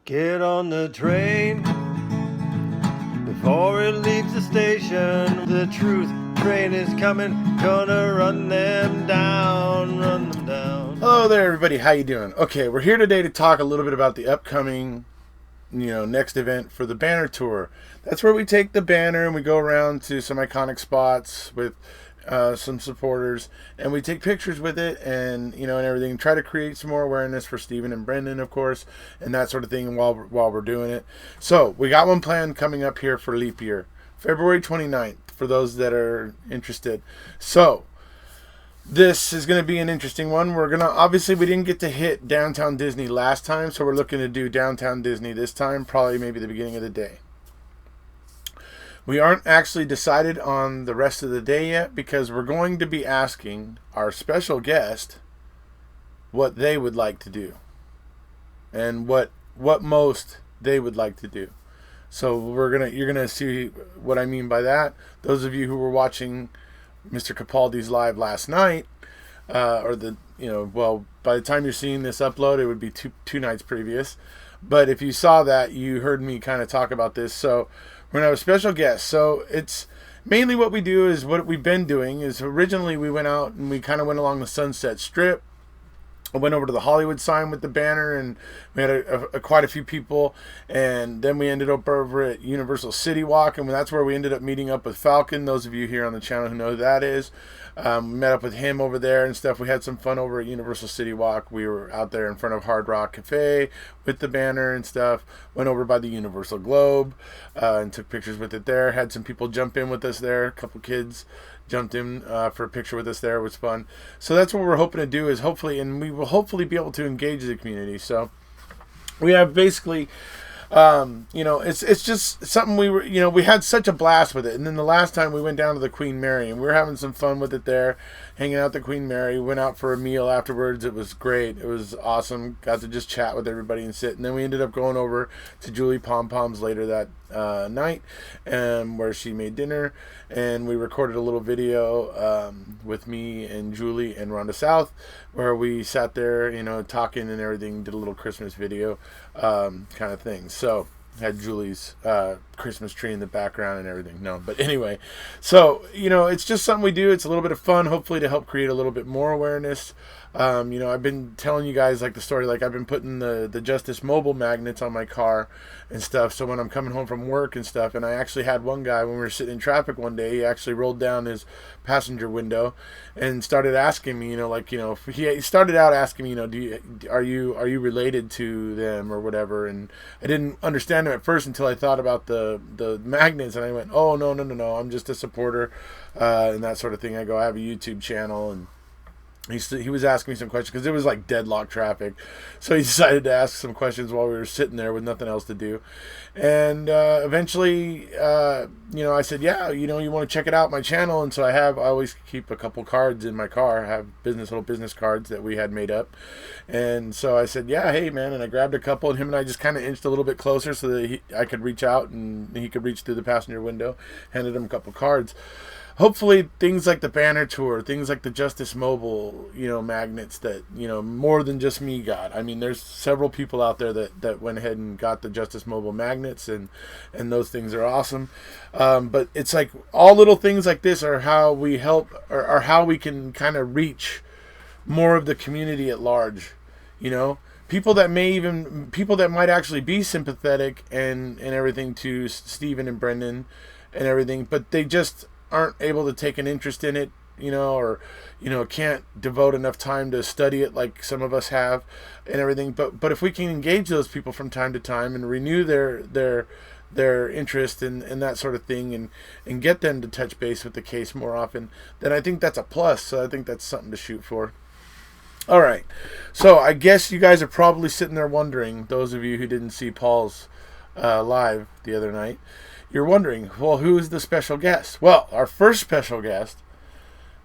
Get on the train before it leaves the station. The truth train is coming, gonna run them down, run them down. Hello there, everybody. How you doing? Okay, we're here today to talk a little bit about the upcoming, next event for the Banner Tour. That's where we take the banner and we go around to some iconic spots with some supporters, and we take pictures with it, and and everything. Try to create some more awareness for Steven and Brendan, of course, and that sort of thing while we're doing it. So we got one planned coming up here for leap year, February 29th, for those that are interested. So this is going to be an interesting one. Obviously we didn't get to hit downtown Disney last time, so we're looking to do downtown Disney this time, probably maybe the beginning of the day. We aren't actually decided on the rest of the day yet, because we're going to be asking our special guest what they would like to do and what most they would like to do. So you're gonna see what I mean by that. Those of you who were watching Mr. Capaldi's live last night, by the time you're seeing this upload, it would be two nights previous. But if you saw that, you heard me kind of talk about this. So we're going to have a special guest. So it's mainly what we do is what we've been doing is originally we went out and we kind of went along the Sunset Strip. I went over to the Hollywood sign with the banner, and we had quite a few people. And then we ended up over at Universal City Walk, and that's where we ended up meeting up with Falcon. Those of you here on the channel who know who that is. We met up with him over there and stuff. We had some fun over at Universal City Walk. We were out there in front of Hard Rock Cafe with the banner and stuff. Went over by the Universal Globe and took pictures with it there. Had some people jump in with us there. A couple kids jumped in for a picture with us there. It was fun. So that's what we're hoping to do, is we will hopefully be able to engage the community. So we have basically... it's just something we had such a blast with it. And then the last time we went down to the Queen Mary, and we were having some fun with it there, hanging out at the Queen Mary. Went out for a meal afterwards. It was great. It was awesome. Got to just chat with everybody and sit. And then we ended up going over to Julie Pom Pom's later that night, where she made dinner, and we recorded a little video with me and Julie and Rhonda South, where we sat there, talking and everything. Did a little Christmas video kind of thing. So had Julie's Christmas tree in the background and everything. No, but anyway, so it's just something we do. It's a little bit of fun, hopefully to help create a little bit more awareness. I've been telling you guys the story, I've been putting the Justice Mobile magnets on my car and stuff, so when I'm coming home from work and stuff. And I actually had one guy, when we were sitting in traffic one day, he actually rolled down his passenger window and started asking me, he started out asking me, are you related to them or whatever? And I didn't understand him at first until I thought about the magnets, and I went, oh, no, I'm just a supporter and that sort of thing. I go, I have a YouTube channel. And he was asking me some questions because it was deadlock traffic. So he decided to ask some questions while we were sitting there with nothing else to do. And eventually, I said, yeah, you want to check it out, my channel. And so I always keep a couple cards in my car. I have little business cards that we had made up. And so I said, yeah, hey, man. And I grabbed a couple, and him and I just kind of inched a little bit closer so that I could reach out and he could reach through the passenger window. Handed him a couple cards. Hopefully things like the Banner Tour, things like the Justice Mobile, magnets that, more than just me got. I mean, there's several people out there that went ahead and got the Justice Mobile magnets, and those things are awesome. But it's all little things like this are how we help, or how we can kind of reach more of the community at large, people that might actually be sympathetic and everything to Steven and Brendan and everything, but they just aren't able to take an interest in it, or can't devote enough time to study it like some of us have and everything. But if we can engage those people from time to time and renew their interest in that sort of thing, and get them to touch base with the case more often, then I think that's a plus. So I think that's something to shoot for. All right, so I guess you guys are probably sitting there wondering, those of you who didn't see Paul's live the other night, you're wondering, well, who is the special guest? Well, our first special guest,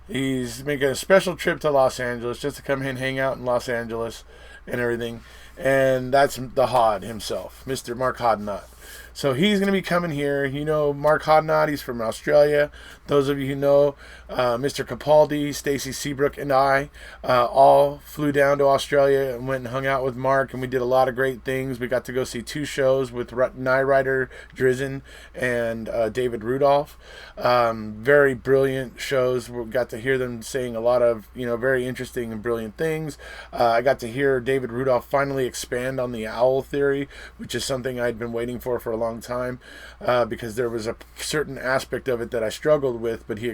he's making a special trip to Los Angeles just to come in and hang out in Los Angeles and everything. And that's the Hod himself, Mr. Mark Hodnott. So he's going to be coming here. You know, Mark Hodnott, he's from Australia. Those of you who know, Mr. Capaldi, Stacy Seabrook, and I all flew down to Australia and went and hung out with Mark, and we did a lot of great things. We got to go see 2 shows with Knight Rider Drizzen and David Rudolph. Very brilliant shows. We got to hear them saying a lot of, you know, very interesting and brilliant things. I got to hear David Rudolph finally expand on the owl theory, which is something I'd been waiting for a long time, because there was a certain aspect of it that I struggled with, but he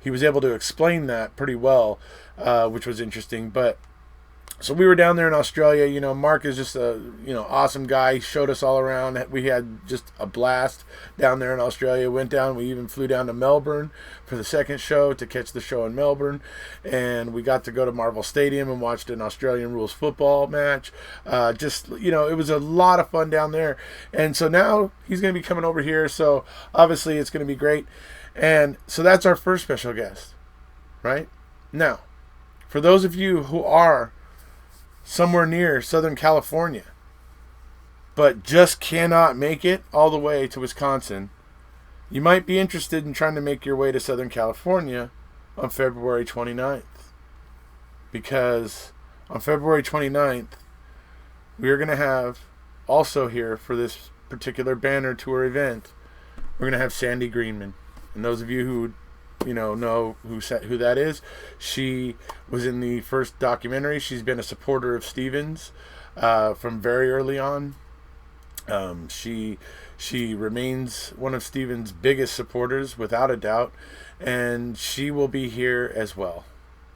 was able to explain that pretty well, which was interesting. But so we were down there in Australia. You know, Mark is just a, you know, awesome guy. He showed us all around. We had just a blast down there in Australia. We even flew down to Melbourne for the second show to catch the show in Melbourne. And we got to go to Marvel Stadium and watched an Australian rules football match. Just, you know, it was a lot of fun down there. And so now he's going to be coming over here. So obviously it's going to be great. And so that's our first special guest, right? Now, for those of you who are somewhere near Southern California, but just cannot make it all the way to Wisconsin, you might be interested in trying to make your way to Southern California on February 29th. Because on February 29th, we are going to have also here for this particular banner tour event, we're going to have Sandy Greenman. And those of you who know who that is. She was in the first documentary. She's been a supporter of Stevens from very early on. She remains one of Stevens' biggest supporters, without a doubt, and she will be here as well.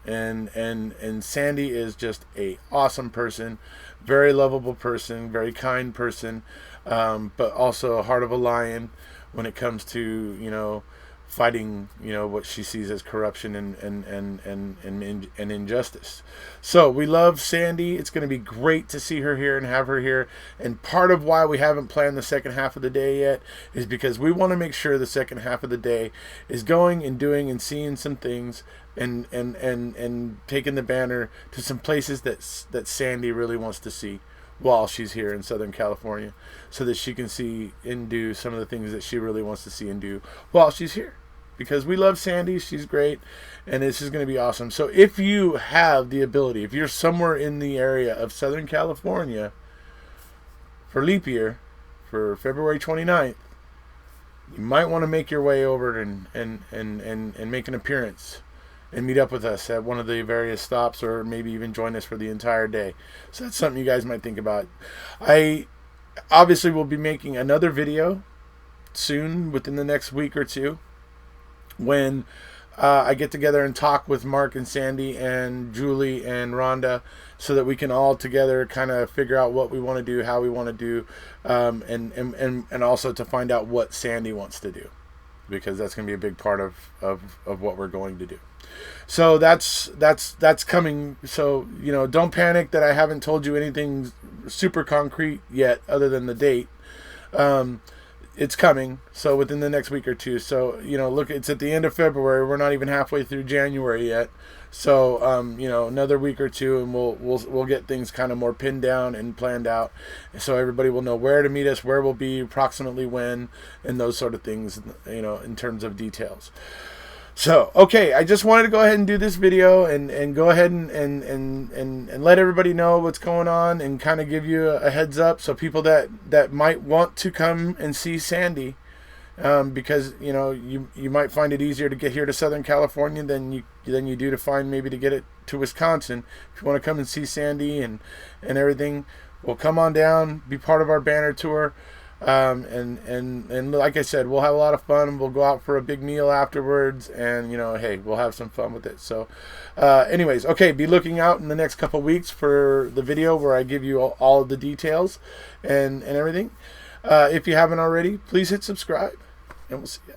And Sandy is just a awesome person, very lovable person, very kind person, but also a heart of a lion when it comes to, you know, fighting, you know, what she sees as corruption and injustice. So we love Sandy. It's going to be great to see her here and have her here. And part of why we haven't planned the second half of the day yet is because we want to make sure the second half of the day is going and doing and seeing some things and taking the banner to some places that Sandy really wants to see while she's here in Southern California, so that she can see and do some of the things that she really wants to see and do while she's here. Because we love Sandy, she's great, and this is going to be awesome. So if you have the ability, if you're somewhere in the area of Southern California for leap year, for February 29th, you might want to make your way over and make an appearance and meet up with us at one of the various stops, or maybe even join us for the entire day. So that's something you guys might think about. I obviously will be making another video soon, within the next week or two, when I get together and talk with Mark and Sandy and Julie and Rhonda, so that we can all together kind of figure out what we want to do, how we want to do, and also to find out what Sandy wants to do, because that's going to be a big part of what we're going to do. So that's coming. So, you know, don't panic that I haven't told you anything super concrete yet, other than the date. It's coming, so within the next week or two. So, you know, look, it's at the end of February. We're not even halfway through January yet. So, you know, another week or two, and we'll get things kind of more pinned down and planned out, so everybody will know where to meet us, where we'll be, approximately when, and those sort of things, you know, in terms of details. So, okay, I just wanted to go ahead and do this video and go ahead and let everybody know what's going on, and kind of give you a heads up, so people that might want to come and see Sandy, because, you know, you might find it easier to get here to Southern California than you do to find maybe to get it to Wisconsin. If you want to come and see Sandy and everything, well, come on down, be part of our banner tour. And like I said, we'll have a lot of fun, and we'll go out for a big meal afterwards, and, you know, hey, we'll have some fun with it. So anyways, okay, be looking out in the next couple weeks for the video where I give you all of the details and everything. If you haven't already, please hit subscribe, and we'll see ya.